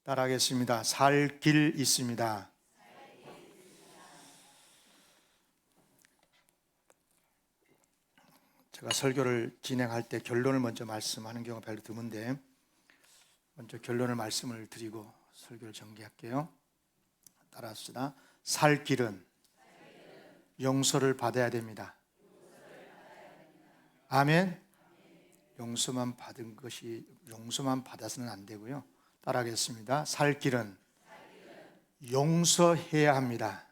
따라하겠습니다. 살 길 있습니다. 제가 설교를 진행할 때 결론을 먼저 말씀하는 경우가 별로 드문데 먼저 결론을 말씀을 드리고 설교를 전개할게요. 따라합시다. 살 길은 용서를 받아야 됩니다. 아멘. 용서만 받아서는 안 되고요. 따라하겠습니다. 살 길은 용서해야 합니다.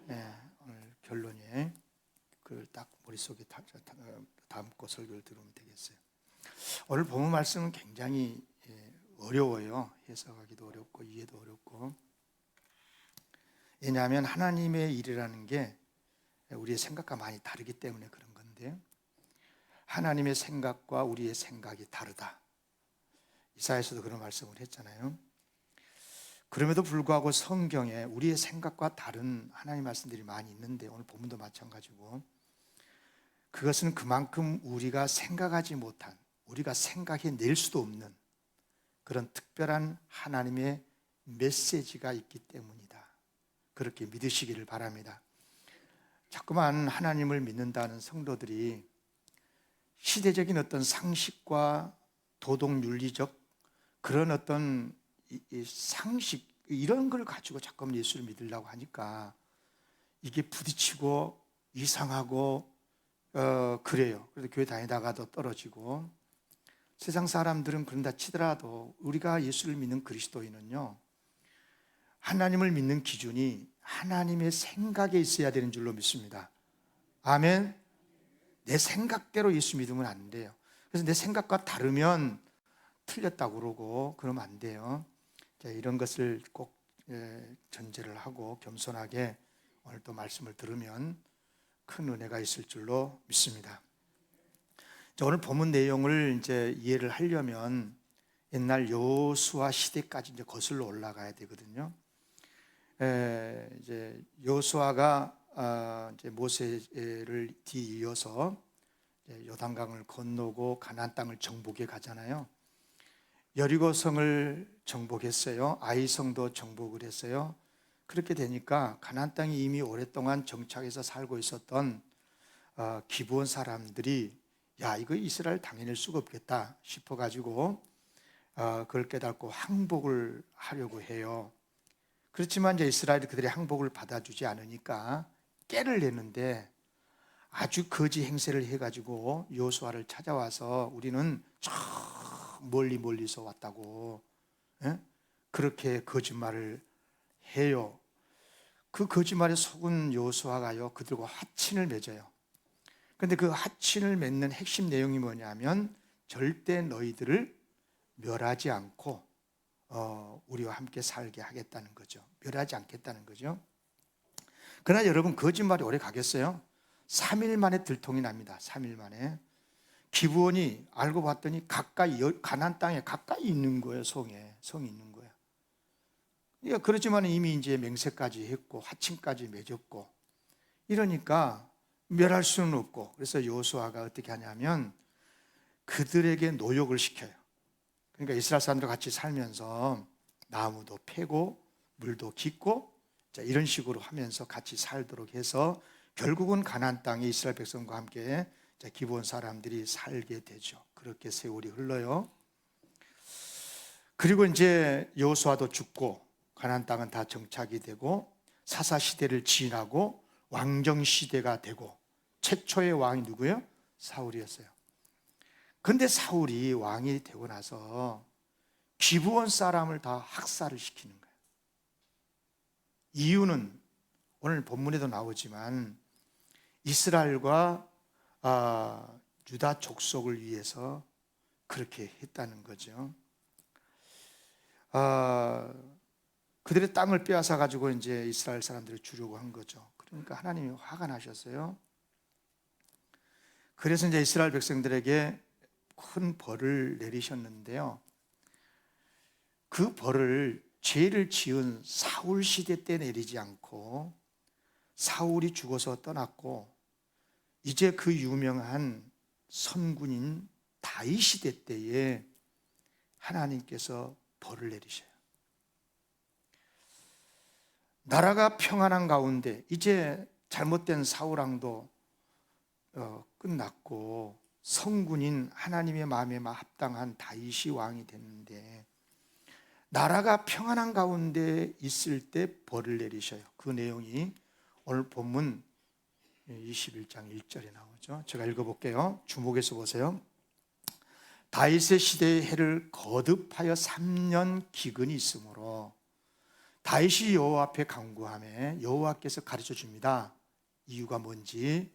네, 오늘 결론이 그걸 딱 머릿속에 담고 설교를 들으면 되겠어요. 오늘 본문 말씀은 굉장히 어려워요. 해석하기도 어렵고 이해도 어렵고. 왜냐하면 하나님의 일이라는 게 우리의 생각과 많이 다르기 때문에 그런 건데, 하나님의 생각과 우리의 생각이 다르다. 이사야에서도 그런 말씀을 했잖아요. 그럼에도 불구하고 성경에 우리의 생각과 다른 하나님 말씀들이 많이 있는데, 오늘 본문도 마찬가지고, 그것은 그만큼 우리가 생각하지 못한, 우리가 생각해낼 수도 없는 그런 특별한 하나님의 메시지가 있기 때문이다. 그렇게 믿으시기를 바랍니다. 자꾸만 하나님을 믿는다는 성도들이 시대적인 어떤 상식과 도덕윤리적 그런 어떤 상식, 이런 걸 가지고 자꾸만 예수를 믿으려고 하니까 이게 부딪히고 이상하고 그래요. 그래서 교회 다니다가도 떨어지고, 세상 사람들은 그런다 치더라도 우리가 예수를 믿는 그리스도인은요, 하나님을 믿는 기준이 하나님의 생각에 있어야 되는 줄로 믿습니다. 아멘. 내 생각대로 예수 믿으면 안 돼요. 그래서 내 생각과 다르면 틀렸다고 그러고 그러면 안 돼요. 자, 이런 것을 꼭 전제를 하고 겸손하게 오늘 또 말씀을 들으면 큰 은혜가 있을 줄로 믿습니다. 자, 오늘 본문 내용을 이제 이해를 하려면 옛날 여호수아 시대까지 이제 거슬러 올라가야 되거든요. 이제 여호수아가 이제 모세를 뒤이어서 요단강을 건너고 가나안 땅을 정복해 가잖아요. 여리고성을 정복했어요. 아이성도 정복을 했어요. 그렇게 되니까 가나안 땅에 이미 오랫동안 정착해서 살고 있었던 기브온 사람들이 야, 이거 이스라엘 당해낼 수가 없겠다 싶어가지고 그걸 깨닫고 항복을 하려고 해요. 그렇지만 이제 이스라엘이 그들의 항복을 받아주지 않으니까 깨를 내는데 아주 거지 행세를 해가지고 여호수아를 찾아와서 우리는 저 멀리서 왔다고, 그렇게 거짓말을 해요. 그 거짓말에 속은 여호수아가요, 그들과 화친을 맺어요. 그런데 그 화친을 맺는 핵심 내용이 뭐냐면 절대 너희들을 멸하지 않고 우리와 함께 살게 하겠다는 거죠. 멸하지 않겠다는 거죠. 그러나 여러분, 거짓말이 오래 가겠어요? 3일 만에 들통이 납니다. 3일 만에. 기브온이 알고 봤더니 가까이, 가나안 땅에 가까이 있는 거예요. 성이 있는 거예요. 그러니까 그렇지만 이미 이제 맹세까지 했고 화친까지 맺었고 이러니까 멸할 수는 없고, 그래서 여호수아가 어떻게 하냐면 그들에게 노역을 시켜요. 그러니까 이스라엘 사람들 같이 살면서 나무도 패고 물도 깃고, 자, 이런 식으로 하면서 같이 살도록 해서 결국은 가나안 땅에 이스라엘 백성과 함께 기브온 사람들이 살게 되죠. 그렇게 세월이 흘러요. 그리고 이제 여호수아도 죽고 가나안 땅은 다 정착이 되고 사사 시대를 지나고 왕정 시대가 되고, 최초의 왕이 누구예요? 사울이었어요. 그런데 사울이 왕이 되고 나서 기브온 사람을 다 학살을 시키는 거예요. 이유는 오늘 본문에도 나오지만 이스라엘과 유다 족속을 위해서 그렇게 했다는 거죠. 그들의 땅을 빼앗아 가지고 이제 이스라엘 사람들을 주려고 한 거죠. 그러니까 하나님이 화가 나셨어요. 그래서 이제 이스라엘 백성들에게 큰 벌을 내리셨는데요. 그 벌을 죄를 지은 사울 시대 때 내리지 않고 사울이 죽어서 떠났고 이제 그 유명한 선군인 다윗 시대 때에 하나님께서 벌을 내리셔요. 나라가 평안한 가운데 이제 잘못된 사울왕도 끝났고 성군인 하나님의 마음에 합당한 다윗이 왕이 됐는데 나라가 평안한 가운데 있을 때 벌을 내리셔요. 그 내용이 오늘 본문 21장 1절에 나오죠. 제가 읽어볼게요. 주목해서 보세요. 다윗의 시대의 해를 거듭하여 3년 기근이 있으므로 다윗이 여호와 앞에 간구하매 여호와께서 가르쳐 줍니다. 이유가 뭔지.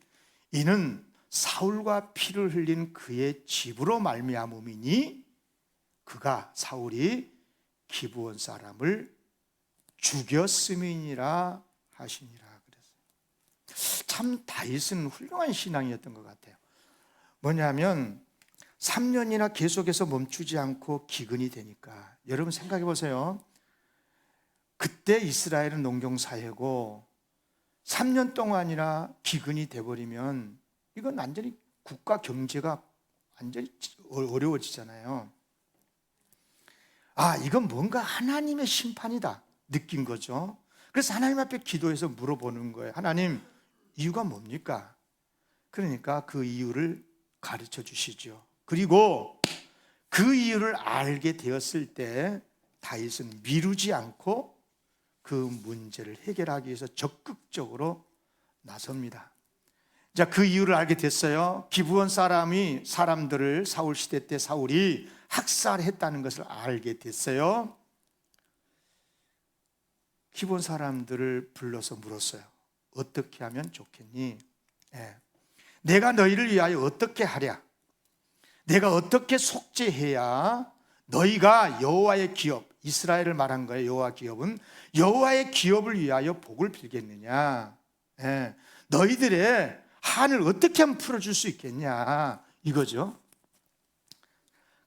이는 사울과 피를 흘린 그의 집으로 말미암음이니 그가 사울이 기브온 사람을 죽였음이니라 하시니라 그랬어요. 참 다윗은 훌륭한 신앙이었던 것 같아요. 뭐냐면 3년이나 계속해서 멈추지 않고 기근이 되니까 여러분 생각해 보세요. 그때 이스라엘은 농경사회고 3년 동안이나 기근이 돼버리면 이건 완전히 국가 경제가 완전히 어려워지잖아요. 아, 이건 뭔가 하나님의 심판이다 느낀 거죠. 그래서 하나님 앞에 기도해서 물어보는 거예요. 하나님, 이유가 뭡니까? 그러니까 그 이유를 가르쳐 주시죠. 그리고 그 이유를 알게 되었을 때 다윗은 미루지 않고 그 문제를 해결하기 위해서 적극적으로 나섭니다. 자, 그 이유를 알게 됐어요. 기브온 사람들을 사울 시대 때 사울이 학살했다는 것을 알게 됐어요. 기브온 사람들을 불러서 물었어요. 어떻게 하면 좋겠니? 내가 너희를 위하여 어떻게 하랴? 내가 어떻게 속죄해야 너희가 여호와의 기업, 이스라엘을 말한 거예요. 여호와 기업은 여호와의 기업을 위하여 복을 빌겠느냐? 너희들의 한을 어떻게 하면 풀어줄 수 있겠냐? 이거죠.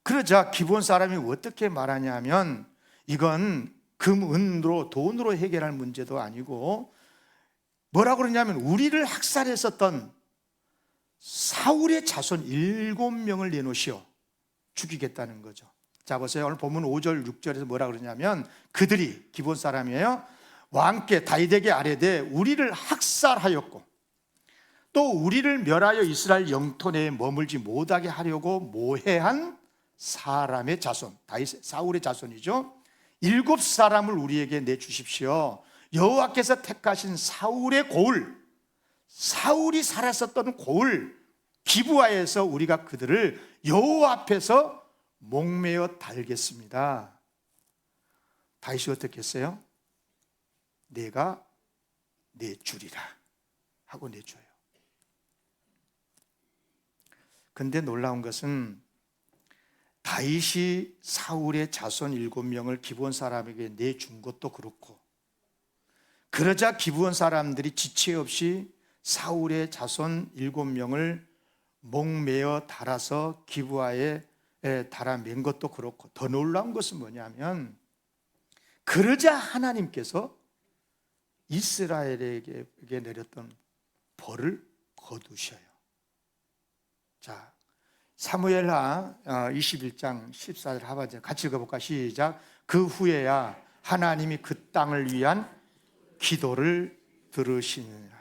그러자 기브온 사람이 어떻게 말하냐면 이건 금, 은으로 돈으로 해결할 문제도 아니고 뭐라고 그러냐면 우리를 학살했었던 사울의 자손 7명을 내놓으시오. 죽이겠다는 거죠. 자, 보세요. 오늘 본문 5절 6절에서 뭐라 그러냐면 그들이 기브온 사람이에요. 왕께 다윗에게 아뢰되 우리를 학살하였고 또 우리를 멸하여 이스라엘 영토 내에 머물지 못하게 하려고 모해한 사람의 자손, 사울의 자손이죠. 7사람을 우리에게 내주십시오. 여호와께서 택하신 사울의 고을, 사울이 살았었던 고을 기브아에서 우리가 그들을 여호와 앞에서 목매어 달겠습니다. 다윗이 어떻게 했어요? 내가 내주리라 하고 내줘요. 근데 놀라운 것은 다윗이 사울의 자손 7명을 기브온 사람에게 내준 것도 그렇고 그러자 기브온 사람들이 지체 없이 사울의 자손 7명을 목매어 달아서 기브아에 달아맨 것도 그렇고 더 놀라운 것은 뭐냐면 그러자 하나님께서 이스라엘에게 내렸던 벌을 거두셔요. 자, 사무엘하 21장 14절 하반절 같이 읽어볼까? 시작. 그 후에야 하나님이 그 땅을 위한 기도를 들으시느니라.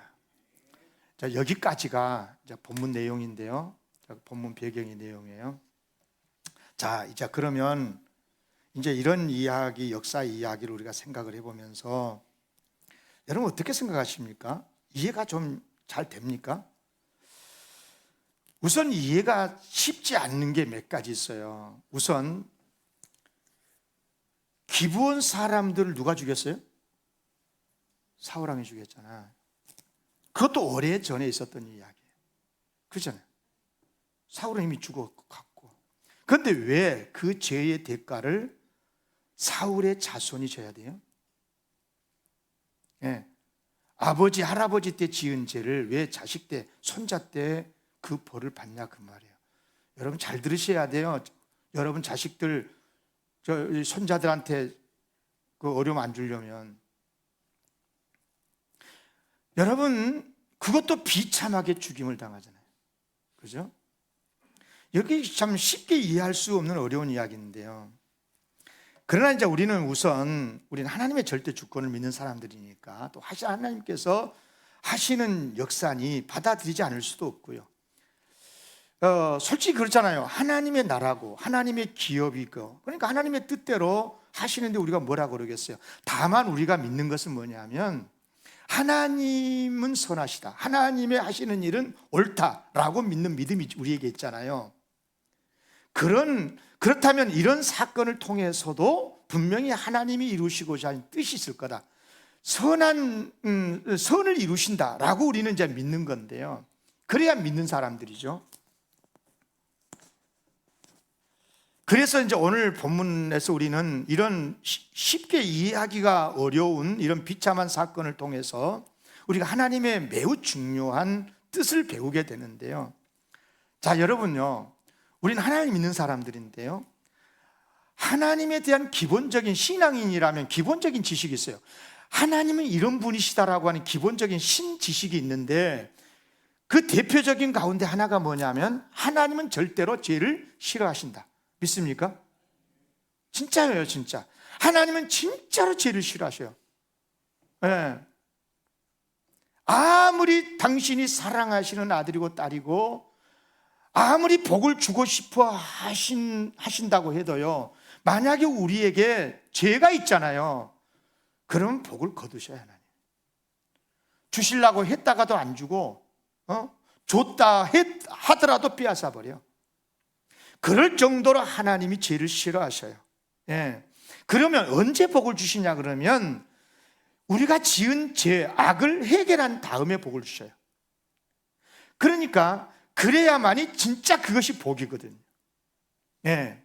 자, 여기까지가 이제 본문 내용인데요. 자, 본문 배경의 내용이에요. 자, 이제 그러면 이제 이런 이야기, 역사 이야기를 우리가 생각을 해보면서 여러분 어떻게 생각하십니까? 이해가 좀 잘 됩니까? 우선 이해가 쉽지 않는 게 몇 가지 있어요. 우선 기브온 사람들을 누가 죽였어요? 사울왕이 죽였잖아. 그것도 오래전에 있었던 이야기예요. 그렇잖아요. 사울은 이미 죽어갔고. 그런데 왜 그 죄의 대가를 사울의 자손이 져야 돼요? 아버지, 할아버지 때 지은 죄를 왜 자식 때, 손자 때 그 벌을 받냐 그 말이에요. 여러분 잘 들으셔야 돼요. 여러분 자식들, 손자들한테 그 어려움 안 주려면 여러분 그것도 비참하게 죽임을 당하잖아요. 그죠? 여기 참 쉽게 이해할 수 없는 어려운 이야기인데요. 그러나 이제 우리는 하나님의 절대 주권을 믿는 사람들이니까 또 하나님께서 하시는 역사니 받아들이지 않을 수도 없고요. 솔직히 그렇잖아요. 하나님의 나라고 하나님의 기업이고, 그러니까 하나님의 뜻대로 하시는데 우리가 뭐라고 그러겠어요. 다만 우리가 믿는 것은 뭐냐면 하나님은 선하시다, 하나님의 하시는 일은 옳다라고 믿는 믿음이 우리에게 있잖아요. 그렇다면 이런 사건을 통해서도 분명히 하나님이 이루시고자 하는 뜻이 있을 거다, 선을 이루신다라고 우리는 이제 믿는 건데요. 그래야 믿는 사람들이죠. 그래서 이제 오늘 본문에서 우리는 이런 쉽게 이해하기가 어려운 이런 비참한 사건을 통해서 우리가 하나님의 매우 중요한 뜻을 배우게 되는데요. 자, 여러분요, 우리는 하나님 믿는 사람들인데요, 하나님에 대한 기본적인 신앙인이라면 기본적인 지식이 있어요. 하나님은 이런 분이시다라고 하는 기본적인 신지식이 있는데, 그 대표적인 가운데 하나가 뭐냐면 하나님은 절대로 죄를 싫어하신다. 믿습니까? 진짜예요, 진짜. 하나님은 진짜로 죄를 싫어하셔요. 네. 아무리 당신이 사랑하시는 아들이고 딸이고 아무리 복을 주고 싶어 하신다고 해도요, 만약에 우리에게 죄가 있잖아요, 그러면 복을 거두셔야 하나님. 주시려고 했다가도 안 주고, 줬다 하더라도 빼앗아 버려. 그럴 정도로 하나님이 죄를 싫어하셔요. 예. 그러면 언제 복을 주시냐 그러면 우리가 지은 죄, 악을 해결한 다음에 복을 주셔요. 그러니까 그래야만이 진짜 그것이 복이거든요. 예.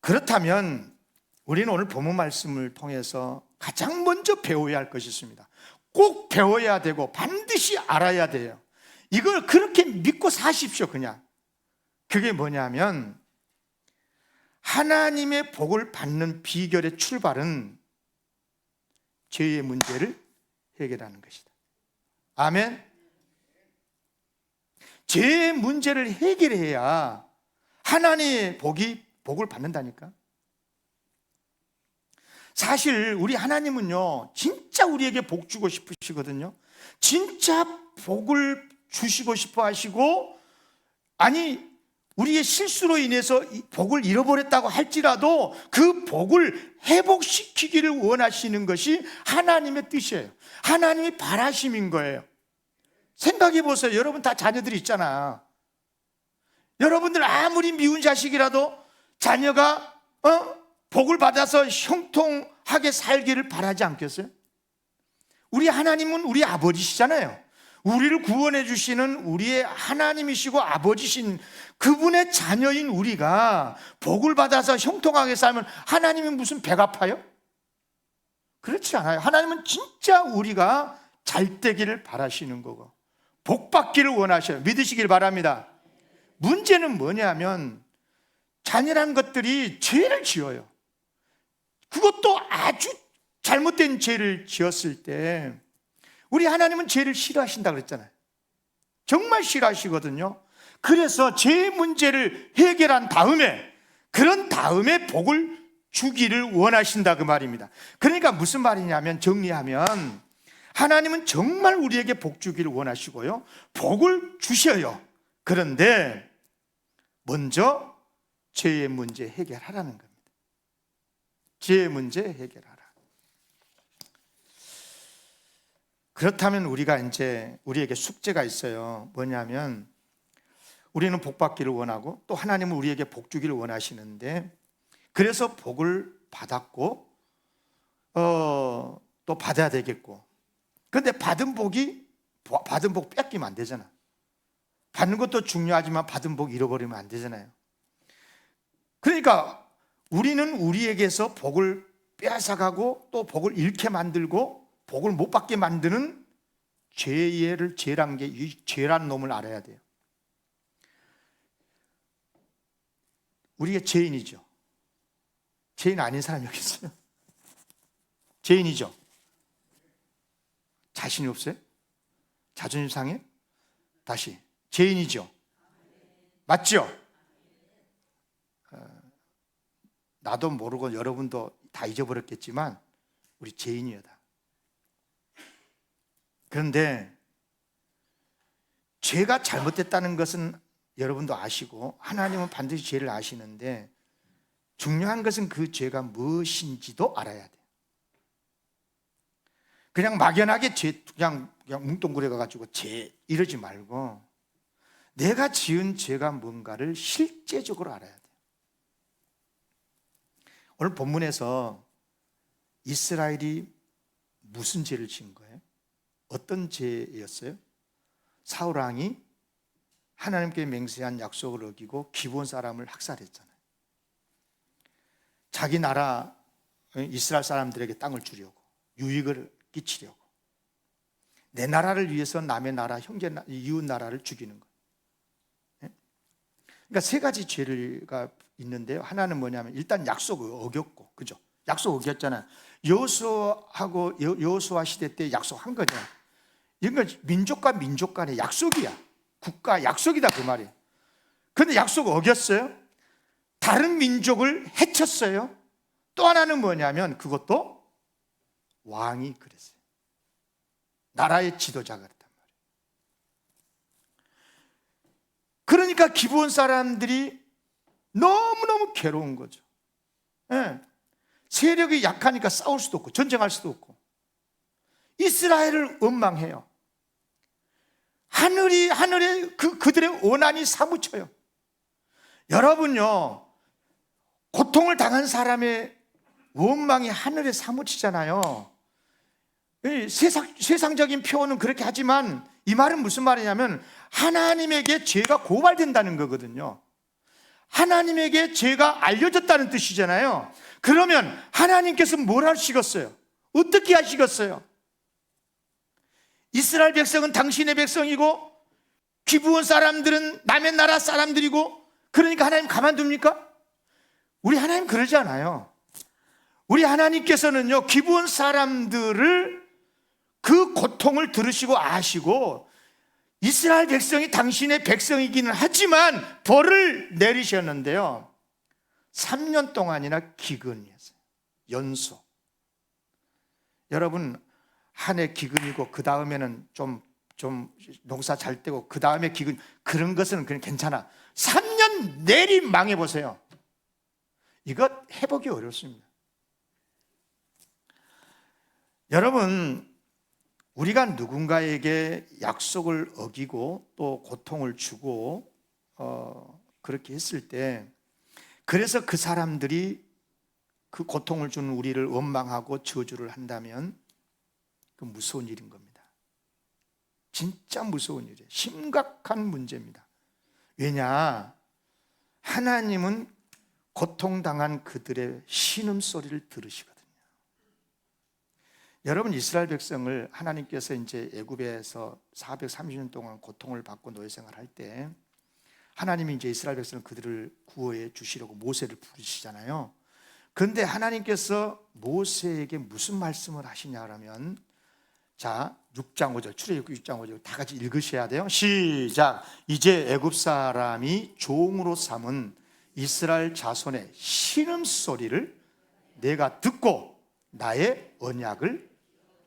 그렇다면 우리는 오늘 본문 말씀을 통해서 가장 먼저 배워야 할 것이 있습니다. 꼭 배워야 되고 반드시 알아야 돼요. 이걸 그렇게 믿고 사십시오, 그냥. 그게 뭐냐면 하나님의 복을 받는 비결의 출발은 죄의 문제를 해결하는 것이다. 아멘. 죄의 문제를 해결해야 하나님의 복을 받는다니까. 사실 우리 하나님은요, 진짜 우리에게 복 주고 싶으시거든요. 진짜 복을 주시고 싶어 하시고, 아니 우리의 실수로 인해서 복을 잃어버렸다고 할지라도 그 복을 회복시키기를 원하시는 것이 하나님의 뜻이에요. 하나님이 바라심인 거예요. 생각해 보세요. 여러분 다 자녀들이 있잖아. 여러분들 아무리 미운 자식이라도 자녀가 복을 받아서 형통하게 살기를 바라지 않겠어요? 우리 하나님은 우리 아버지시잖아요. 우리를 구원해 주시는 우리의 하나님이시고 아버지신 그분의 자녀인 우리가 복을 받아서 형통하게 살면 하나님이 무슨 배가 아파요? 그렇지 않아요. 하나님은 진짜 우리가 잘 되기를 바라시는 거고 복 받기를 원하셔요. 믿으시길 바랍니다. 문제는 뭐냐면 자녀란 것들이 죄를 지어요. 그것도 아주 잘못된 죄를 지었을 때 우리 하나님은 죄를 싫어하신다고 그랬잖아요. 정말 싫어하시거든요. 그래서 죄의 문제를 해결한 다음에, 그런 다음에 복을 주기를 원하신다 그 말입니다. 그러니까 무슨 말이냐면, 정리하면 하나님은 정말 우리에게 복 주기를 원하시고요, 복을 주셔요. 그런데 먼저 죄의 문제 해결하라는 겁니다. 죄의 문제 해결하라. 그렇다면 우리에게 숙제가 있어요. 뭐냐면 우리는 복 받기를 원하고 또 하나님은 우리에게 복 주기를 원하시는데, 그래서 복을 받았고 또 받아야 되겠고, 그런데 받은 복 뺏기면 안 되잖아. 받는 것도 중요하지만 받은 복 잃어버리면 안 되잖아요. 그러니까 우리는 우리에게서 복을 빼앗아가고 또 복을 잃게 만들고 복을 못 받게 만드는 죄란 게, 이 죄란 놈을 알아야 돼요. 우리가 죄인이죠. 죄인 아닌 사람이 여기 있어요. 죄인이죠. 자신이 없어요? 자존심 상해? 다시, 죄인이죠. 맞죠? 나도 모르고 여러분도 다 잊어버렸겠지만 우리 죄인이었다. 그런데 죄가 잘못됐다는 것은 여러분도 아시고 하나님은 반드시 죄를 아시는데 중요한 것은 그 죄가 무엇인지도 알아야 돼요. 그냥 막연하게 그냥 뭉뚱그려 가지고 죄 이러지 말고 내가 지은 죄가 뭔가를 실제적으로 알아야 돼요. 오늘 본문에서 이스라엘이 무슨 죄를 지은 거예요? 어떤 죄였어요? 사울 왕이 하나님께 맹세한 약속을 어기고 기브온 사람을 학살했잖아요. 자기 나라 이스라엘 사람들에게 땅을 주려고, 유익을 끼치려고, 내 나라를 위해서 남의 나라, 형제 이웃 나라를 죽이는 거예요. 그러니까 세 가지 죄가 있는데요. 하나는 뭐냐면 일단 약속을 어겼고, 그죠? 약속 어겼잖아요. 여호수아 시대 때 약속한 거죠. 이건 민족과 민족 간의 약속이야. 국가 약속이다 그 말이에요. 그런데 약속 어겼어요. 다른 민족을 해쳤어요. 또 하나는 뭐냐면 그것도 왕이 그랬어요. 나라의 지도자가 그랬단 말이에요. 그러니까 기브온 사람들이 너무너무 괴로운 거죠. 네. 세력이 약하니까 싸울 수도 없고 전쟁할 수도 없고 이스라엘을 원망해요. 하늘에 그들의 원한이 사무쳐요. 여러분요, 고통을 당한 사람의 원망이 하늘에 사무치잖아요. 세상적인 표현은 그렇게 하지만 이 말은 무슨 말이냐면 하나님에게 죄가 고발된다는 거거든요. 하나님에게 죄가 알려졌다는 뜻이잖아요. 그러면 하나님께서 뭘 하시겠어요? 어떻게 하시겠어요? 이스라엘 백성은 당신의 백성이고 기브온 사람들은 남의 나라 사람들이고 그러니까 하나님 가만둡니까? 우리 하나님 그러지 않아요. 우리 하나님께서는요, 기브온 사람들을 그 고통을 들으시고 아시고 이스라엘 백성이 당신의 백성이기는 하지만 벌을 내리셨는데요, 3년 동안이나 기근이었어요. 연속. 여러분, 한 해 기근이고 그 다음에는 좀 농사 잘 되고 그 다음에 기근, 그런 것은 그냥 괜찮아. 3년 내리 망해보세요. 이거 해보기 어렵습니다. 여러분, 우리가 누군가에게 약속을 어기고 또 고통을 주고 그렇게 했을 때, 그래서 그 사람들이 그 고통을 주는 우리를 원망하고 저주를 한다면 그 무서운 일인 겁니다. 진짜 무서운 일이에요. 심각한 문제입니다. 왜냐? 하나님은 고통당한 그들의 신음소리를 들으시거든요. 여러분, 이스라엘 백성을 하나님께서 이제 애굽에서 430년 동안 고통을 받고 노예 생활할 때 하나님이 이제 이스라엘 백성을 그들을 구원해 주시려고 모세를 부르시잖아요. 그런데 하나님께서 모세에게 무슨 말씀을 하시냐면, 자, 6장 5절, 출애굽기 6장 5절 다 같이 읽으셔야 돼요. 시작. 이제 애굽 사람이 종으로 삼은 이스라엘 자손의 신음소리를 내가 듣고 나의 언약을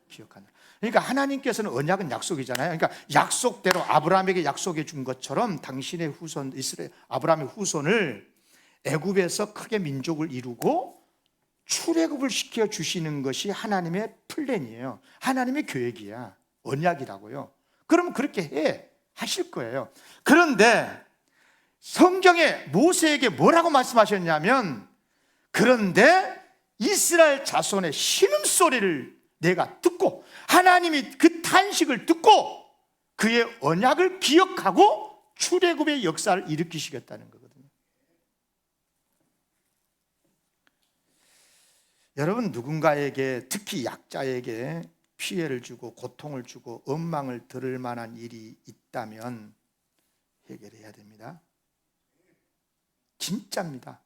기억하노라. 그러니까 하나님께서는, 언약은 약속이잖아요. 그러니까 약속대로 아브라함에게 약속해 준 것처럼 당신의 후손, 이스라엘 아브라함의 후손을 애굽에서 크게 민족을 이루고 출애굽을 시켜 주시는 것이 하나님의 플랜이에요. 하나님의 계획이야. 언약이라고요. 그럼 그렇게 하실 거예요. 그런데 성경에 모세에게 뭐라고 말씀하셨냐면, 그런데 이스라엘 자손의 신음소리를 내가 듣고, 하나님이 그 탄식을 듣고 그의 언약을 기억하고 출애굽의 역사를 일으키시겠다는 거거든요. 여러분, 누군가에게, 특히 약자에게 피해를 주고 고통을 주고 원망을 들을 만한 일이 있다면 해결해야 됩니다. 진짜입니다.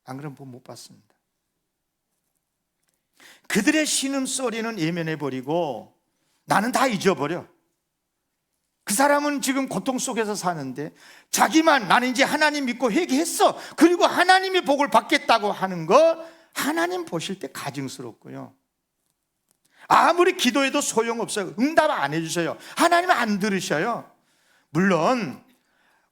안 그러면 복 못 받습니다. 그들의 신음소리는 예면해버리고 나는 다 잊어버려. 그 사람은 지금 고통 속에서 사는데 자기만 나는 이제 하나님 믿고 회개했어, 그리고 하나님의 복을 받겠다고 하는 거 하나님 보실 때 가증스럽고요. 아무리 기도해도 소용없어요. 응답 안 해주셔요. 하나님은 안 들으셔요. 물론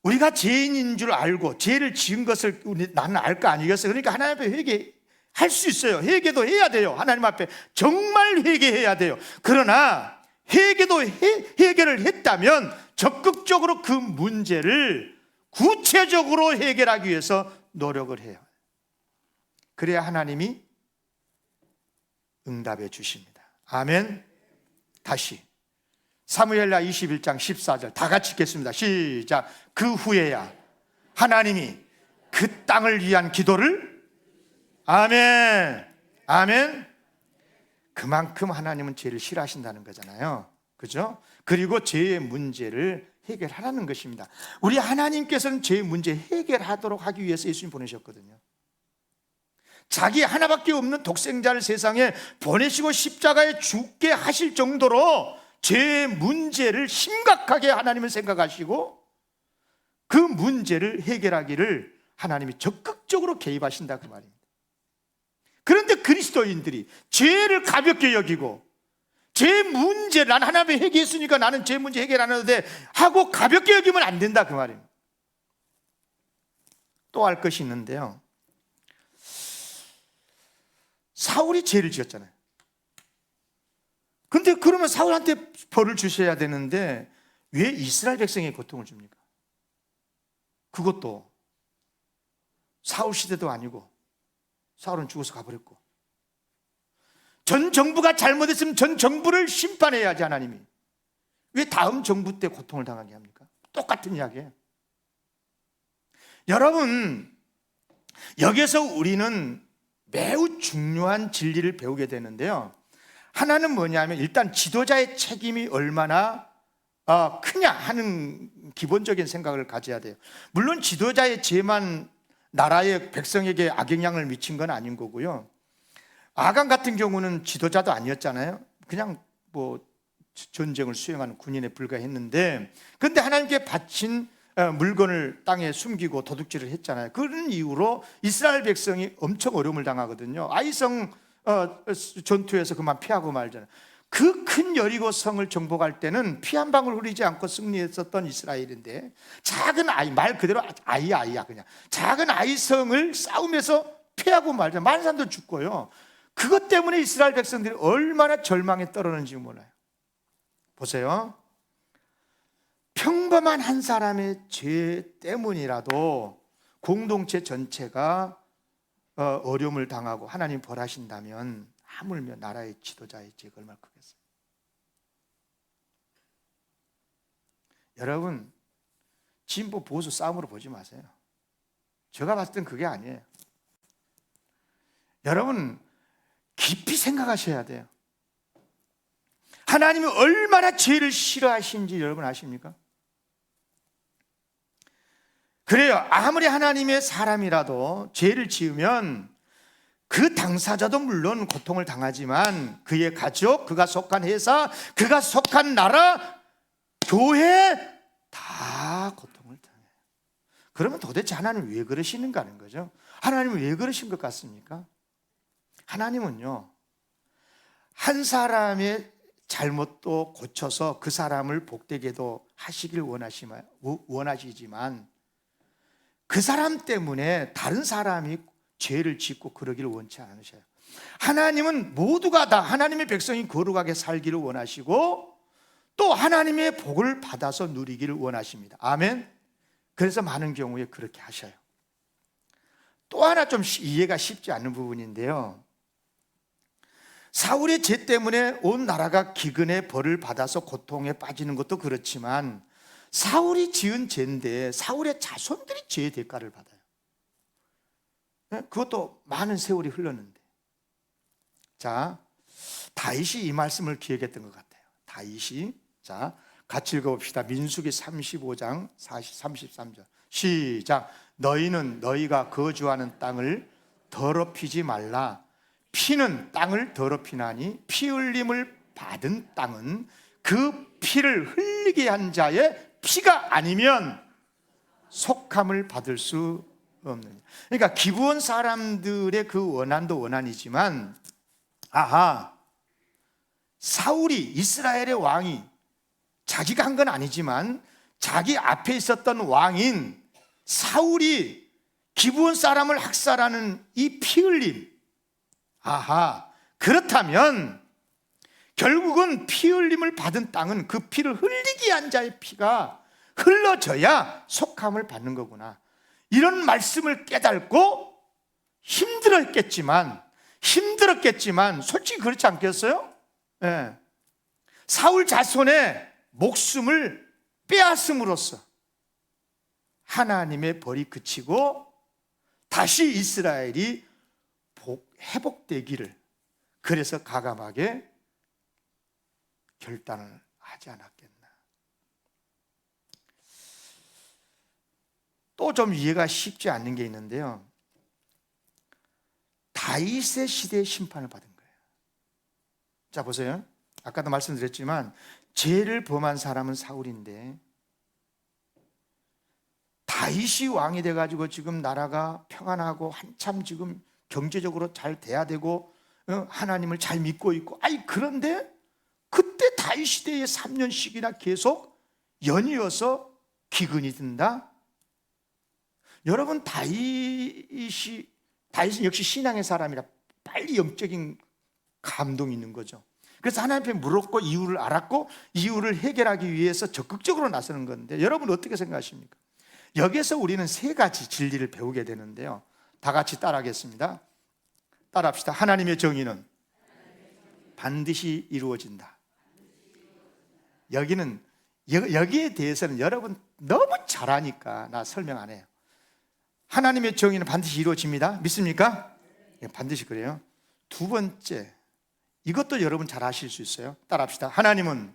우리가 죄인인 줄 알고 죄를 지은 것을 나는 알 거 아니겠어요? 그러니까 하나님 앞에 회개할 수 있어요. 회개도 해야 돼요. 하나님 앞에 정말 회개해야 돼요. 그러나 회개를 했다면 적극적으로 그 문제를 구체적으로 해결하기 위해서 노력을 해요. 그래야 하나님이 응답해 주십니다. 아멘. 다시 사무엘하 21장 14절 다 같이 읽겠습니다. 시작. 그 후에야 하나님이 그 땅을 위한 기도를, 아멘, 아멘. 그만큼 하나님은 죄를 싫어하신다는 거잖아요. 그죠? 그리고 죄의 문제를 해결하라는 것입니다. 우리 하나님께서는 죄의 문제 해결하도록 하기 위해서 예수님 보내셨거든요. 자기 하나밖에 없는 독생자를 세상에 보내시고 십자가에 죽게 하실 정도로 죄의 문제를 심각하게 하나님은 생각하시고 그 문제를 해결하기를 하나님이 적극적으로 개입하신다, 그 말입니다. 그런데 그리스도인들이 죄를 가볍게 여기고 죄 문제, 난 하나님의 회개했으니까 나는 죄 문제 해결 안 해도 돼 하고 가볍게 여기면 안 된다, 그 말입니다. 또 할 것이 있는데요, 사울이 죄를 지었잖아요. 근데 그러면 사울한테 벌을 주셔야 되는데 왜 이스라엘 백성에게 고통을 줍니까? 그것도 사울 시대도 아니고 사울은 죽어서 가버렸고, 전 정부가 잘못했으면 전 정부를 심판해야지 하나님이 왜 다음 정부 때 고통을 당하게 합니까? 똑같은 이야기예요. 여러분, 여기서 우리는 매우 중요한 진리를 배우게 되는데요, 하나는 뭐냐면 일단 지도자의 책임이 얼마나 크냐 하는 기본적인 생각을 가져야 돼요. 물론 지도자의 죄만 나라의 백성에게 악영향을 미친 건 아닌 거고요. 아간 같은 경우는 지도자도 아니었잖아요. 그냥 뭐 전쟁을 수행하는 군인에 불과했는데, 그런데 하나님께 바친 물건을 땅에 숨기고 도둑질을 했잖아요. 그런 이유로 이스라엘 백성이 엄청 어려움을 당하거든요. 아이성 전투에서 그만 피하고 말잖아요. 그 큰 여리고 성을 정복할 때는 피 한 방울 흐리지 않고 승리했었던 이스라엘인데, 작은 아이, 말 그대로 아이야 그냥 작은 아이 성을 싸움에서 피하고 말잖아요. 많은 사람도 죽고요. 그것 때문에 이스라엘 백성들이 얼마나 절망에 떨어졌는지 몰라요. 보세요. 평범한 한 사람의 죄 때문이라도 공동체 전체가 어려움을 당하고 하나님 벌하신다면 하물며 나라의 지도자의 죄가 얼마나 크겠어요. 여러분, 진보 보수 싸움으로 보지 마세요. 제가 봤을 땐 그게 아니에요. 여러분, 깊이 생각하셔야 돼요. 하나님이 얼마나 죄를 싫어하시는지 여러분 아십니까? 그래요. 아무리 하나님의 사람이라도 죄를 지으면 그 당사자도 물론 고통을 당하지만 그의 가족, 그가 속한 회사, 그가 속한 나라, 교회 다 고통을 당해요. 그러면 도대체 하나님 왜 그러시는가 하는 거죠. 하나님은 왜 그러신 것 같습니까? 하나님은요, 한 사람의 잘못도 고쳐서 그 사람을 복되게도 하시길 원하시지만 그 사람 때문에 다른 사람이 죄를 짓고 그러기를 원치 않으셔요. 하나님은 모두가 다 하나님의 백성이 거룩하게 살기를 원하시고 또 하나님의 복을 받아서 누리기를 원하십니다. 아멘. 그래서 많은 경우에 그렇게 하셔요. 또 하나 좀 이해가 쉽지 않는 부분인데요, 사울의 죄 때문에 온 나라가 기근의 벌을 받아서 고통에 빠지는 것도 그렇지만 사울이 지은 죄인데 사울의 자손들이 죄의 대가를 받아요. 그것도 많은 세월이 흘렀는데. 자, 다윗이 이 말씀을 기억했던 것 같아요. 다윗이, 자, 같이 읽어봅시다. 민수기 35장 33절 시작. 너희는 너희가 거주하는 땅을 더럽히지 말라. 피는 땅을 더럽히나니 피 흘림을 받은 땅은 그 피를 흘리게 한 자의 피가 아니면 속함을 받을 수 없는. 그러니까 기브온 사람들의 그 원한도 원한이지만, 사울이, 이스라엘의 왕이 자기가 한 건 아니지만 자기 앞에 있었던 왕인 사울이 기브온 사람을 학살하는 이 피 흘림, 그렇다면 결국은 피 흘림을 받은 땅은 그 피를 흘리게 한 자의 피가 흘러져야 속함을 받는 거구나, 이런 말씀을 깨닫고 힘들었겠지만 솔직히 그렇지 않겠어요? 네. 사울 자손의 목숨을 빼앗음으로써 하나님의 벌이 그치고 다시 이스라엘이 회복되기를, 그래서 가감하게 결단을 하지 않았겠나. 또 좀 이해가 쉽지 않는 게 있는데요, 다윗의 시대의 심판을 받은 거예요. 자, 보세요. 아까도 말씀드렸지만 죄를 범한 사람은 사울인데, 다윗이 왕이 돼가지고 지금 나라가 평안하고 한참 지금 경제적으로 잘 돼야 되고 하나님을 잘 믿고 있고, 그런데 그때 다윗 시대에 3년씩이나 계속 연이어서 기근이 든다. 여러분, 다윗은 역시 신앙의 사람이라 빨리 영적인 감동이 있는 거죠. 그래서 하나님 앞에 물었고 이유를 알았고 이유를 해결하기 위해서 적극적으로 나서는 건데, 여러분 어떻게 생각하십니까? 여기에서 우리는 세 가지 진리를 배우게 되는데요, 다 같이 따라하겠습니다. 따라합시다. 하나님의 정의는 반드시 이루어진다. 여기에 대해서는 여러분 너무 잘 아니까 나 설명 안 해요. 하나님의 정의는 반드시 이루어집니다. 믿습니까? 네, 반드시 그래요. 두 번째, 이것도 여러분 잘 아실 수 있어요. 따라합시다. 하나님은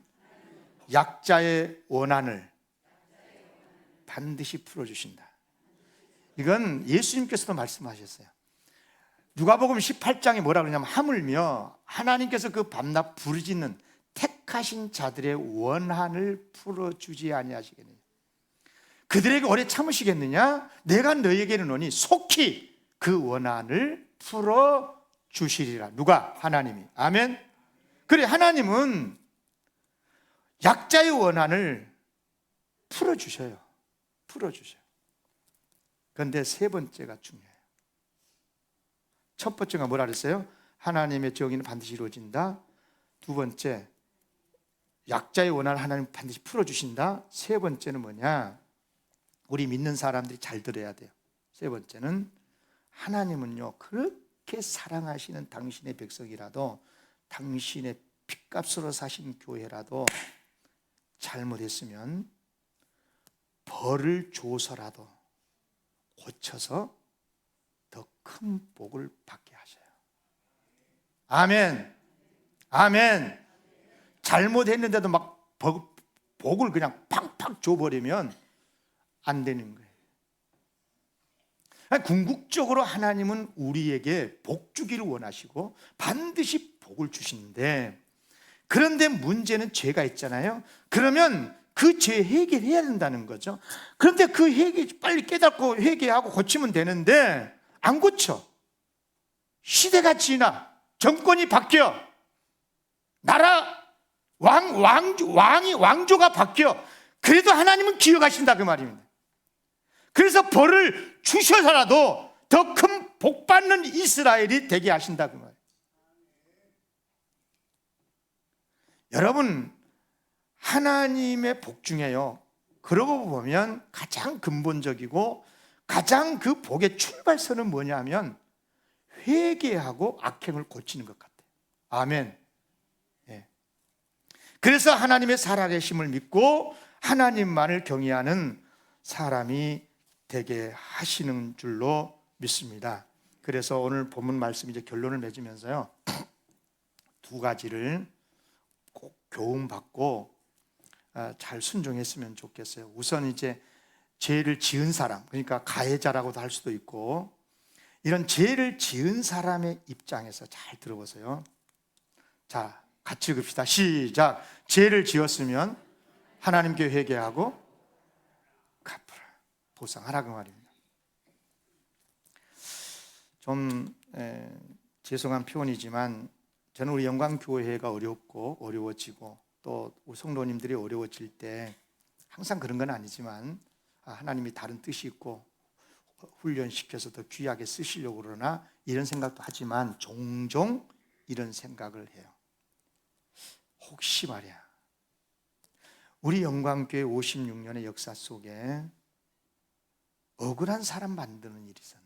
약자의 원한을 반드시 풀어주신다. 이건 예수님께서도 말씀하셨어요. 누가복음 18장에 뭐라 그러냐면, 하물며 하나님께서 그 밤낮 부르짖는 택하신 자들의 원한을 풀어주지 아니하시겠느냐. 그들에게 오래 참으시겠느냐? 내가 너에게는 오니 속히 그 원한을 풀어주시리라. 누가? 하나님이. 아멘. 그래, 하나님은 약자의 원한을 풀어주셔요. 그런데 세 번째가 중요해요. 첫 번째가 뭐라 그랬어요? 하나님의 정의는 반드시 이루어진다. 두 번째, 약자의 원한을 하나님 반드시 풀어주신다. 세 번째는 뭐냐? 우리 믿는 사람들이 잘 들어야 돼요. 세 번째는, 하나님은요, 그렇게 사랑하시는 당신의 백성이라도, 당신의 핏값으로 사신 교회라도 잘못했으면 벌을 줘서라도 고쳐서 더 큰 복을 받게 하셔요. 아멘. 아멘. 잘못했는데도 막 복을 그냥 팍팍 줘버리면 안 되는 거예요. 궁극적으로 하나님은 우리에게 복 주기를 원하시고 반드시 복을 주시는데, 그런데 문제는 죄가 있잖아요. 그러면 그 죄 해결해야 된다는 거죠. 그런데 그 회개 빨리 깨닫고 회개하고 고치면 되는데 안 고쳐. 시대가 지나 정권이 바뀌어, 나라 왕조가 바뀌어. 그래도 하나님은 기억하신다 그 말입니다. 그래서 벌을 주셔서라도 더 큰 복 받는 이스라엘이 되게 하신다 그 말이에요. 여러분, 하나님의 복 중에요, 그러고 보면 가장 근본적이고 가장 그 복의 출발선은 뭐냐면 회개하고 악행을 고치는 것 같아요. 아멘. 예. 그래서 하나님의 살아계심을 믿고 하나님만을 경외하는 사람이 되게 하시는 줄로 믿습니다. 그래서 오늘 본문 말씀 이제 결론을 맺으면서요, 두 가지를 꼭 교훈받고 잘 순종했으면 좋겠어요. 우선 이제 죄를 지은 사람, 그러니까 가해자라고도 할 수도 있고, 이런 죄를 지은 사람의 입장에서 잘 들어보세요. 자, 같이 읽읍시다. 시작. 죄를 지었으면 하나님께 회개하고 갚으라. 보상하라 그 말입니다. 좀 죄송한 표현이지만 저는 우리 영광교회가 어렵고 어려워지고 또 우리 성도님들이 어려워질 때 항상 그런 건 아니지만 하나님이 다른 뜻이 있고 훈련시켜서 더 귀하게 쓰시려고 그러나 이런 생각도 하지만 종종 이런 생각을 해요. 혹시 말이야 우리 영광교회 56년의 역사 속에 억울한 사람 만드는 일이 있었나?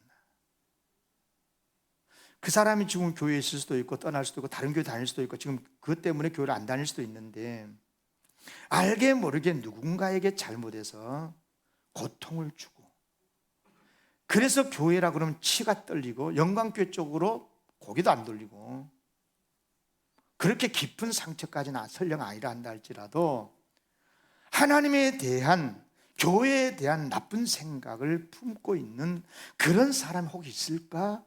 그 사람이 지금 교회에 있을 수도 있고 떠날 수도 있고 다른 교회 다닐 수도 있고 지금 그것 때문에 교회를 안 다닐 수도 있는데 알게 모르게 누군가에게 잘못해서 고통을 주고 그래서 교회라 그러면 치가 떨리고 영광교회 쪽으로 고개도 안 돌리고 그렇게 깊은 상처까지는 설령 아니라 한다 할지라도 하나님에 대한 교회에 대한 나쁜 생각을 품고 있는 그런 사람이 혹 있을까?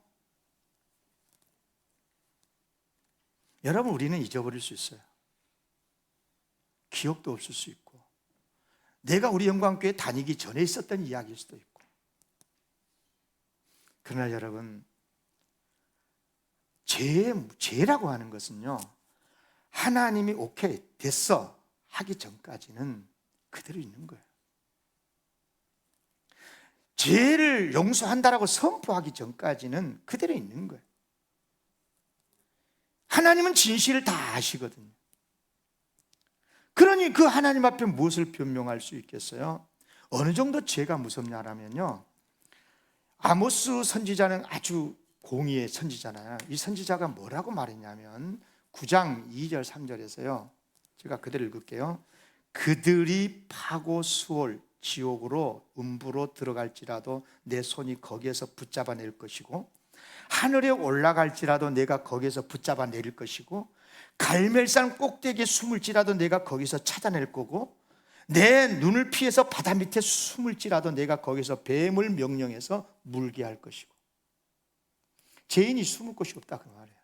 여러분 우리는 잊어버릴 수 있어요. 기억도 없을 수 있고 내가 우리 영광교회 다니기 전에 있었던 이야기일 수도 있고 그러나 여러분 죄라고 하는 것은요 하나님이 오케이 됐어 하기 전까지는 그대로 있는 거예요. 죄를 용서한다라고 선포하기 전까지는 그대로 있는 거예요. 하나님은 진실을 다 아시거든요. 그러니 그 하나님 앞에 무엇을 변명할 수 있겠어요? 어느 정도 죄가 무섭냐라면요 아모스 선지자는 아주 공의의 선지자잖아요. 이 선지자가 뭐라고 말했냐면 9장 2절 3절에서요 제가 그대로 읽을게요. 그들이 파고 수올 지옥으로 음부로 들어갈지라도 내 손이 거기에서 붙잡아낼 것이고 하늘에 올라갈지라도 내가 거기에서 붙잡아내릴 것이고 갈멜산 꼭대기에 숨을지라도 내가 거기서 찾아낼 거고 내 눈을 피해서 바다 밑에 숨을지라도 내가 거기서 뱀을 명령해서 물게 할 것이고 죄인이 숨을 곳이 없다 그 말이에요.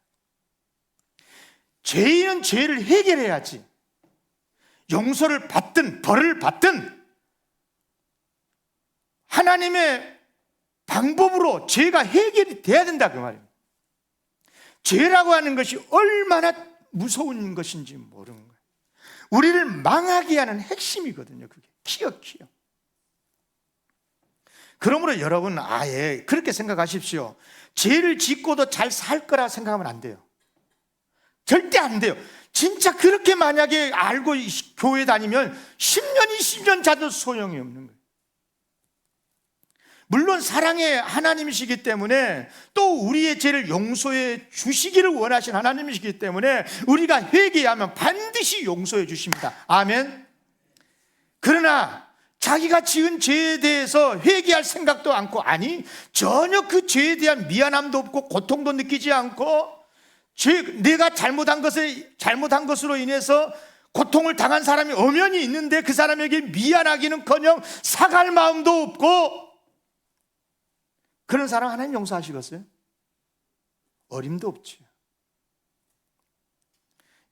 죄인은 죄를 해결해야지 용서를 받든 벌을 받든 하나님의 방법으로 죄가 해결이 돼야 된다 그 말입니다. 죄라고 하는 것이 얼마나 무서운 것인지 모르는 거예요. 우리를 망하게 하는 핵심이거든요. 그게 키어. 그러므로 여러분 아예 그렇게 생각하십시오. 죄를 짓고도 잘 살 거라 생각하면 안 돼요. 절대 안 돼요. 진짜 그렇게 만약에 알고 교회 다니면 10년 20년 자도 소용이 없는 거예요. 물론 사랑의 하나님이시기 때문에 또 우리의 죄를 용서해 주시기를 원하신 하나님이시기 때문에 우리가 회개하면 반드시 용서해 주십니다. 아멘. 그러나 자기가 지은 죄에 대해서 회개할 생각도 않고 아니 전혀 그 죄에 대한 미안함도 없고 고통도 느끼지 않고 내가 잘못한 것으로 인해서 고통을 당한 사람이 엄연히 있는데 그 사람에게 미안하기는커녕 사갈 마음도 없고 그런 사람 하나님 용서하시겠어요? 어림도 없죠.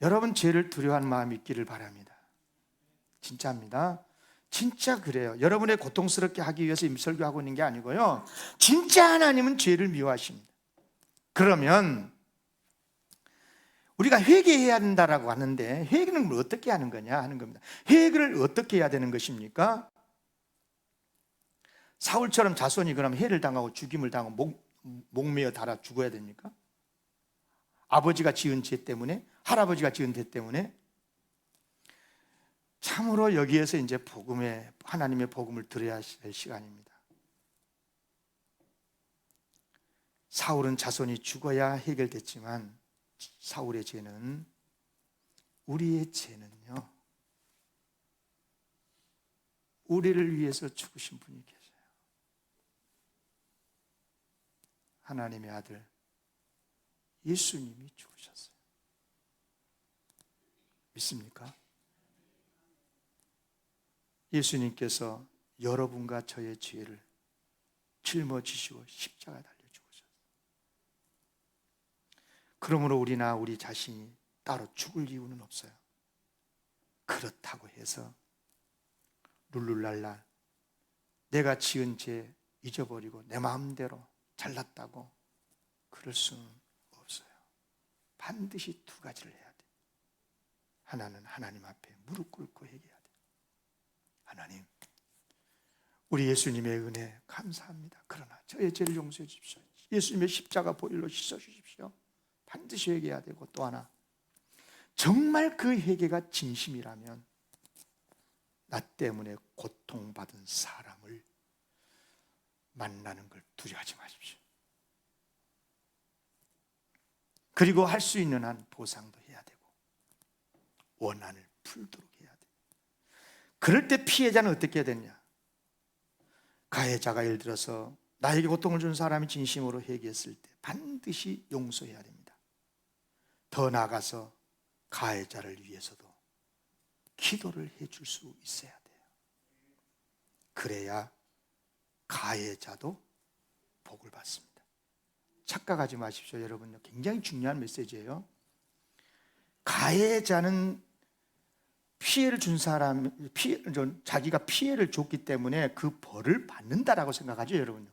여러분 죄를 두려워하는 마음이 있기를 바랍니다. 진짜입니다. 진짜 그래요. 여러분의 고통스럽게 하기 위해서 설교하고 있는 게 아니고요 진짜 하나님은 죄를 미워하십니다. 그러면 우리가 회개해야 한다라고 하는데 회개는 어떻게 하는 거냐 하는 겁니다. 회개를 어떻게 해야 되는 것입니까? 사울처럼 자손이 그럼 해를 당하고 죽임을 당하고 목매어 달아 죽어야 됩니까? 아버지가 지은 죄 때문에 할아버지가 지은 죄 때문에 참으로 여기에서 이제 하나님의 복음을 들어야 할 시간입니다. 사울은 자손이 죽어야 해결됐지만 사울의 죄는 우리의 죄는요 우리를 위해서 죽으신 분이 계세요. 하나님의 아들 예수님이 죽으셨어요. 믿습니까? 예수님께서 여러분과 저의 죄를 짊어지시고 십자가에 달려 죽으셨어요. 그러므로 우리나 우리 자신이 따로 죽을 이유는 없어요. 그렇다고 해서 룰루랄라 내가 지은 죄 잊어버리고 내 마음대로 잘났다고 그럴 수는 없어요. 반드시 두 가지를 해야 돼. 하나는 하나님 앞에 무릎 꿇고 얘기해야 돼. 하나님, 우리 예수님의 은혜 감사합니다. 그러나 저의 죄를 용서해 주십시오. 예수님의 십자가 보혈로 씻어 주십시오. 반드시 회개해야 되고, 또 하나, 정말 그 회개가 진심이라면 나 때문에 고통받은 사람을 만나는 걸 두려워하지 마십시오. 그리고 할 수 있는 한 보상도 해야 되고 원한을 풀도록 해야 돼. 그럴 때 피해자는 어떻게 해야 되냐? 가해자가 예를 들어서 나에게 고통을 준 사람이 진심으로 회개했을 때 반드시 용서해야 됩니다. 더 나아가서 가해자를 위해서도 기도를 해줄 수 있어야 돼요. 그래야 가해자도 복을 받습니다. 착각하지 마십시오. 여러분, 굉장히 중요한 메시지예요. 가해자는 피해를 준 사람, 자기가 피해를 줬기 때문에 그 벌을 받는다라고 생각하죠, 여러분.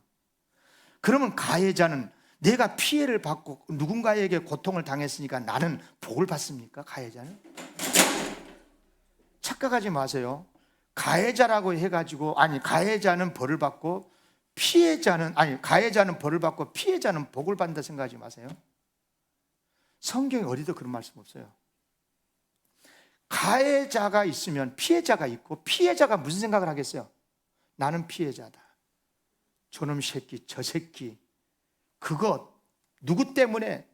그러면 가해자는 내가 피해를 받고 누군가에게 고통을 당했으니까 나는 복을 받습니까? 가해자는? 착각하지 마세요. 가해자라고 해가지고, 가해자는 벌을 받고 가해자는 벌을 받고 피해자는 복을 받는다 생각하지 마세요. 성경에 어디도 그런 말씀 없어요. 가해자가 있으면 피해자가 있고, 피해자가 무슨 생각을 하겠어요? 나는 피해자다. 저놈 새끼, 저 새끼, 그것 누구 때문에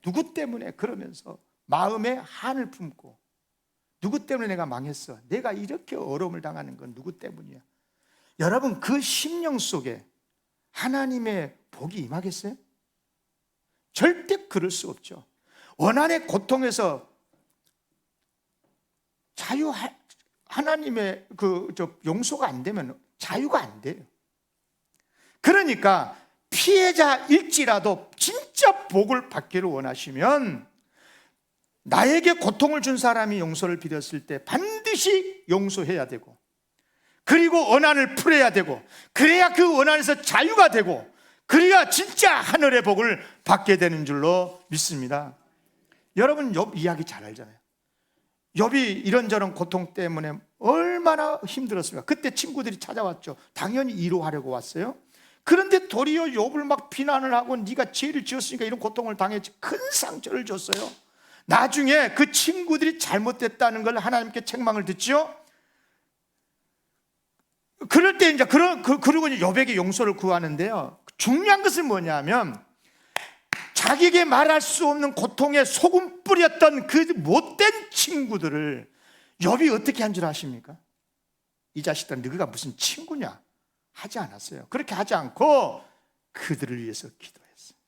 그러면서 마음에 한을 품고, 누구 때문에 내가 망했어? 내가 이렇게 어려움을 당하는 건 누구 때문이야? 여러분, 그 심령 속에 하나님의 복이 임하겠어요? 절대 그럴 수 없죠. 원한의 고통에서 하나님의 용서가 안 되면 자유가 안 돼요. 그러니까 피해자일지라도 진짜 복을 받기를 원하시면 나에게 고통을 준 사람이 용서를 빌었을 때 반드시 용서해야 되고, 그리고 원한을 풀어야 되고, 그래야 그 원한에서 자유가 되고, 그래야 진짜 하늘의 복을 받게 되는 줄로 믿습니다. 여러분, 욥 이야기 잘 알잖아요. 욥이 이런저런 고통 때문에 얼마나 힘들었습니까? 그때 친구들이 찾아왔죠. 당연히 위로하려고 왔어요. 그런데 도리어 욥을 막 비난을 하고 네가 죄를 지었으니까 이런 고통을 당했지, 큰 상처를 줬어요. 나중에 그 친구들이 잘못됐다는 걸 하나님께 책망을 듣죠. 그럴 때 이제 그리고 이제 욥에게 용서를 구하는데요. 중요한 것은 뭐냐면 자기에게 말할 수 없는 고통에 소금 뿌렸던 그 못된 친구들을 욥이 어떻게 한 줄 아십니까? 이 자식들 너희가 무슨 친구냐 하지 않았어요. 그렇게 하지 않고 그들을 위해서 기도했어요.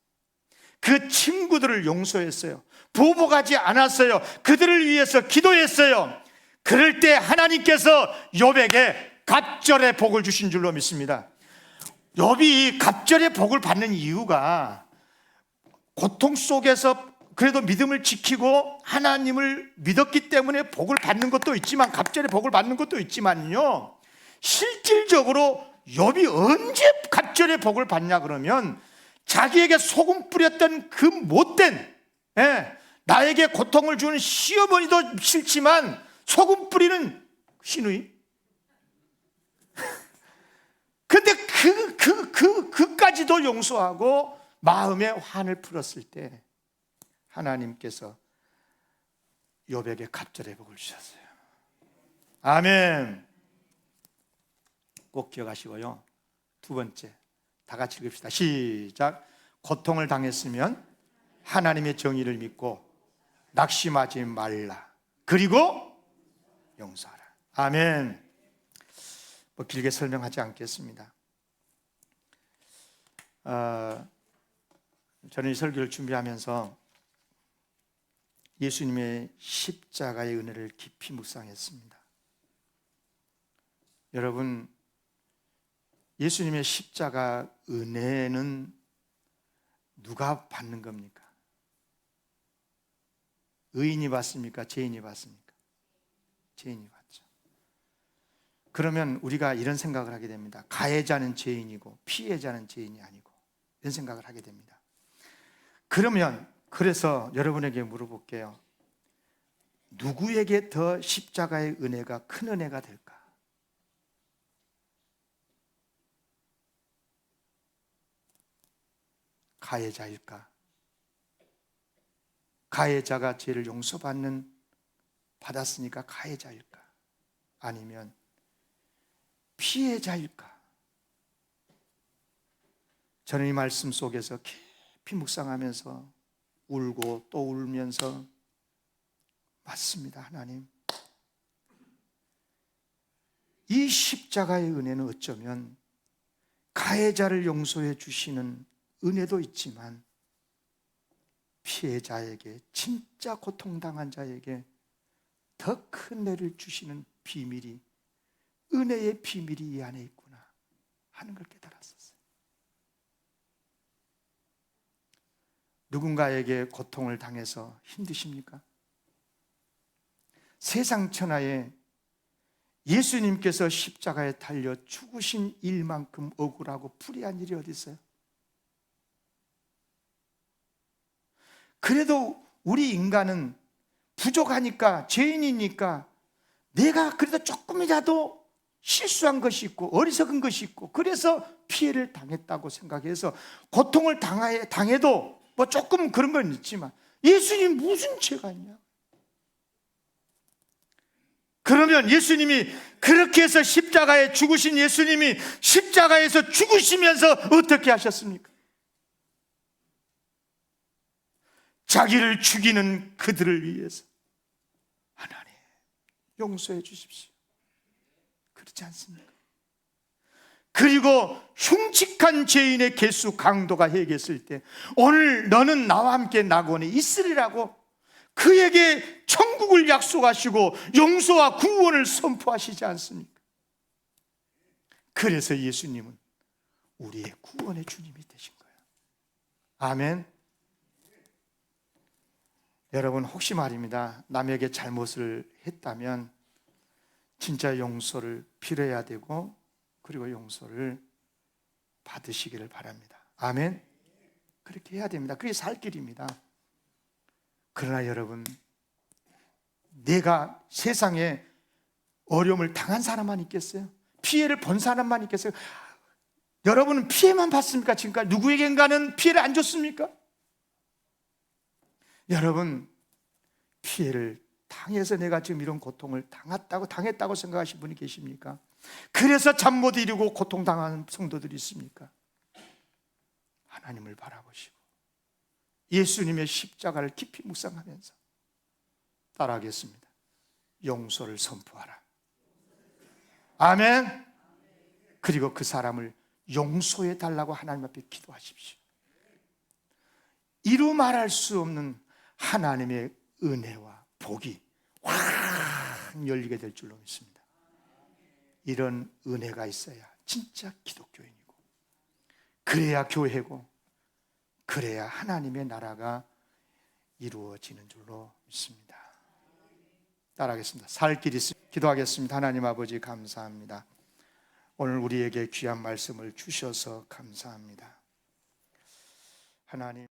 그 친구들을 용서했어요. 보복하지 않았어요. 그들을 위해서 기도했어요. 그럴 때 하나님께서 욥에게 갑절의 복을 주신 줄로 믿습니다. 욥이 갑절의 복을 받는 이유가 고통 속에서 그래도 믿음을 지키고 하나님을 믿었기 때문에 복을 받는 것도 있지만, 갑절의 복을 받는 것도 있지만요, 실질적으로 욥이 언제 갑절의 복을 받냐 그러면 자기에게 소금 뿌렸던 그 못된, 나에게 고통을 주는 시어머니도 싫지만 소금 뿌리는 시누이, 근데 그까지도 용서하고 마음의 환을 풀었을 때 하나님께서 욥에게 갑절의 복을 주셨어요. 아멘. 꼭 기억하시고요. 두 번째, 다 같이 읽읍시다. 시작. 고통을 당했으면 하나님의 정의를 믿고 낙심하지 말라. 그리고 용서하라. 아멘. 길게 설명하지 않겠습니다. 저는 이 설교를 준비하면서 예수님의 십자가의 은혜를 깊이 묵상했습니다. 여러분, 예수님의 십자가 은혜는 누가 받는 겁니까? 의인이 받습니까? 죄인이 받습니까? 죄인이 받죠. 그러면 우리가 이런 생각을 하게 됩니다. 가해자는 죄인이고 피해자는 죄인이 아니고, 이런 생각을 하게 됩니다. 그래서 여러분에게 물어볼게요. 누구에게 더 십자가의 은혜가 큰 은혜가 될까? 가해자일까? 가해자가 죄를 받았으니까 가해자일까? 아니면 피해자일까? 저는 이 말씀 속에서 깊이 묵상하면서 울고 또 울면서, 맞습니다, 하나님. 이 십자가의 은혜는 어쩌면 가해자를 용서해 주시는 은혜도 있지만, 피해자에게, 진짜 고통당한 자에게 더 큰 은혜를 주시는 비밀이, 은혜의 비밀이 이 안에 있구나 하는 걸 깨달았었어요. 누군가에게 고통을 당해서 힘드십니까? 세상 천하에 예수님께서 십자가에 달려 죽으신 일만큼 억울하고 불의한 일이 어디 있어요? 그래도 우리 인간은 부족하니까, 죄인이니까 내가 그래도 조금이라도 실수한 것이 있고 어리석은 것이 있고, 그래서 피해를 당했다고 생각해서 고통을 당해도 뭐 조금 그런 건 있지만, 예수님 무슨 죄가 있냐? 그러면 예수님이 그렇게 해서 십자가에 죽으신 예수님이 십자가에서 죽으시면서 어떻게 하셨습니까? 자기를 죽이는 그들을 위해서, 하나님 용서해 주십시오, 그렇지 않습니까? 그리고 흉측한 죄인의 개수 강도가 회개했을 때, 오늘 너는 나와 함께 낙원에 있으리라고 그에게 천국을 약속하시고 용서와 구원을 선포하시지 않습니까? 그래서 예수님은 우리의 구원의 주님이 되신 거예요. 아멘. 여러분, 혹시 말입니다, 남에게 잘못을 했다면 진짜 용서를 빌어야 되고, 그리고 용서를 받으시기를 바랍니다. 아멘. 그렇게 해야 됩니다. 그게 살 길입니다. 그러나 여러분, 내가 세상에 어려움을 당한 사람만 있겠어요? 피해를 본 사람만 있겠어요? 여러분은 피해만 봤습니까? 지금까지 누구에겐가는 피해를 안 줬습니까? 여러분, 피해를 당해서 내가 지금 이런 고통을 당했다고 생각하시는 분이 계십니까? 그래서 잠 못 이루고 고통당하는 성도들이 있습니까? 하나님을 바라보시고 예수님의 십자가를 깊이 묵상하면서 따라하겠습니다. 용서를 선포하라. 아멘. 그리고 그 사람을 용서해 달라고 하나님 앞에 기도하십시오. 이루 말할 수 없는 하나님의 은혜와 복이 확 열리게 될 줄로 믿습니다. 이런 은혜가 있어야 진짜 기독교인이고, 그래야 교회고, 그래야 하나님의 나라가 이루어지는 줄로 믿습니다. 따라하겠습니다. 살 길이 있습니다. 기도하겠습니다. 하나님 아버지, 감사합니다. 오늘 우리에게 귀한 말씀을 주셔서 감사합니다. 하나님.